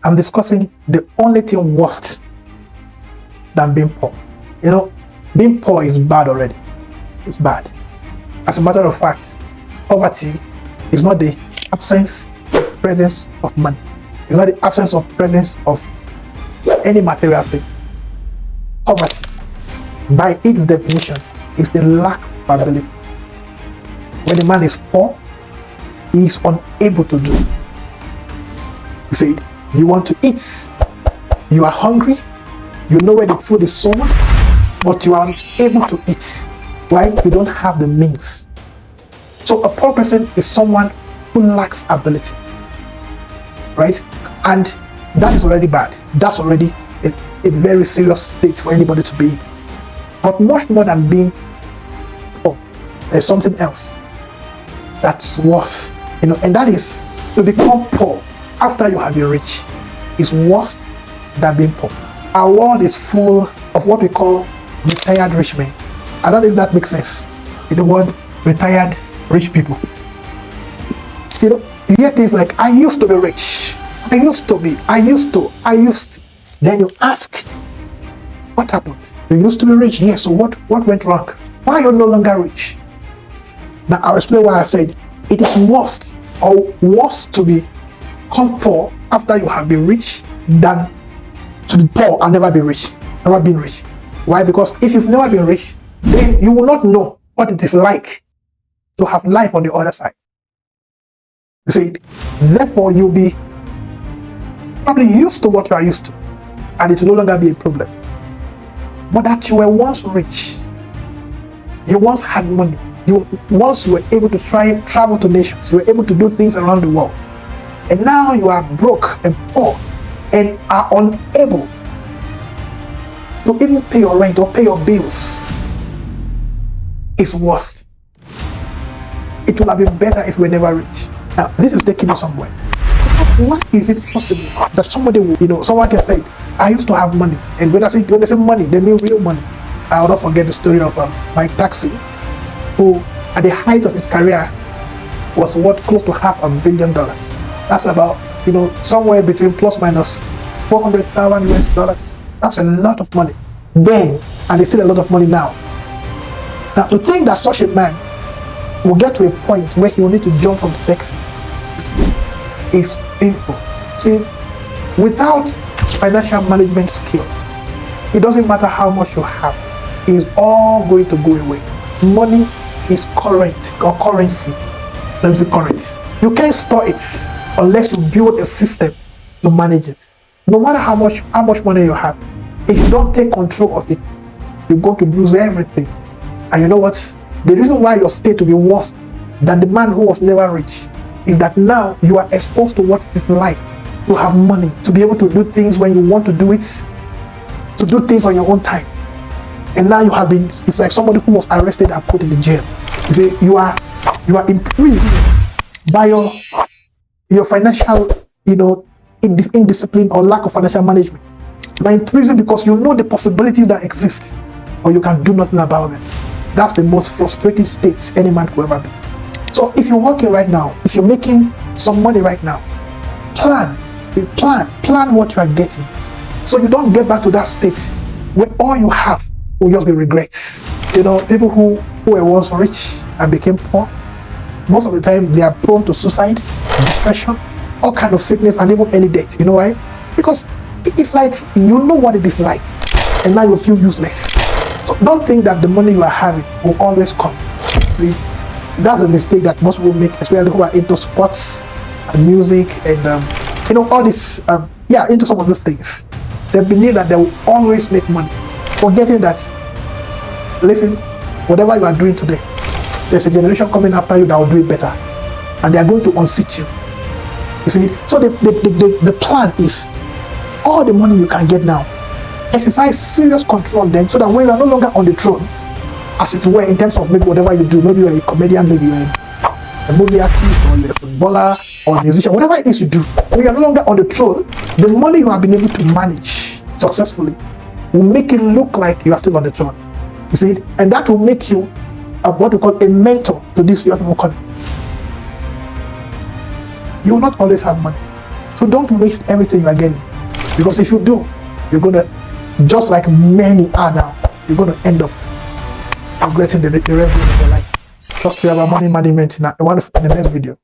I'm discussing the only thing worse than being poor. Being poor is bad already. It's bad. As a matter of fact, poverty is not the presence of money. It's not the absence of presence of any material thing. Poverty, by its definition, is the lack of ability. When a man is poor, he is unable to do. You see, you want to eat, you are hungry, you know where the food is sold, but you are unable to eat. Why? You don't have the means. So a poor person is someone who lacks ability, right? And that is already bad. That's already a very serious state for anybody to be in. But much more than being poor, there's something else that's worse, and that is to become poor after you have been rich is worse than being poor. Our world is full of what we call retired rich men. I don't know if that makes sense. In the word retired rich people. You hear things like, I used to be rich. I used to. Then you ask, what happened? You used to be rich? Yes, so what went wrong? Why are you no longer rich? Now I'll explain why I said it is worse to become poor after you have been rich than to be poor and never been rich. Why? Because if you've never been rich, then you will not know what it is like to have life on the other side. You see, therefore you'll be probably used to what you are used to, and it will no longer be a problem. But that you were once rich, you once had money, once you were able to travel to nations, you were able to do things around the world, and now you are broke and poor and are unable to even pay your rent or pay your bills. It's worse. It would have been better if we were never rich. Now, this is taking you somewhere. Why is it possible that somebody will, someone can say, I used to have money, and when they say money, they mean real money. I will not forget the story of Mike Taxi, who at the height of his career was worth close to $500 million. That's about, somewhere between plus minus $400,000 US. That's a lot of money then, and it's still a lot of money now. Now, to think that such a man will get to a point where he will need to jump from Texas is painful. See, without financial management skill, it doesn't matter how much you have, it's all going to go away. Money is current or currency. Let me say currency. You can't store it unless you build a system to manage it. No matter how much money you have, if you don't take control of it, you're going to lose everything. And you know what? The reason why your state will be worse than the man who was never rich is that now you are exposed to what it is like to have money, to be able to do things when you want to do it, to do things on your own time. And now it's like somebody who was arrested and put in the jail. You see, you are imprisoned by your financial, indiscipline or lack of financial management. You are in prison because you know the possibilities that exist, or you can do nothing about them. That's the most frustrating state any man could ever be. So if you're working right now, if you're making some money right now, plan what you are getting, so you don't get back to that state where all you have will just be regrets. People who were once rich and became poor, most of the time they are prone to suicide, depression, all kind of sickness, and even any death. You know why? Because it's like you know what it is like, and now you feel useless. So don't think that the money you are having will always come. See, that's a mistake that most people make, especially who are into sports and music and all this, into some of those things. They believe that they will always make money, forgetting that, listen, whatever you are doing today, there's a generation coming after you that will do it better, and they are going to unseat you. You see, so the plan is all the money you can get now, exercise serious control on them, so that when you are no longer on the throne, as it were, in terms of maybe whatever you do, maybe you're a comedian, maybe you're a movie artist, or you're a footballer, or a musician, whatever it is you do, when you're no longer on the throne, the money you have been able to manage successfully will make it look like you are still on the throne. You see, and that will make you what we call a mentor to these young people coming. You will not always have money. So don't waste everything you are getting. Because if you do, you're going to, just like many are now, you're going to end up regretting the rest of your life. Talk to you about money management in the next video.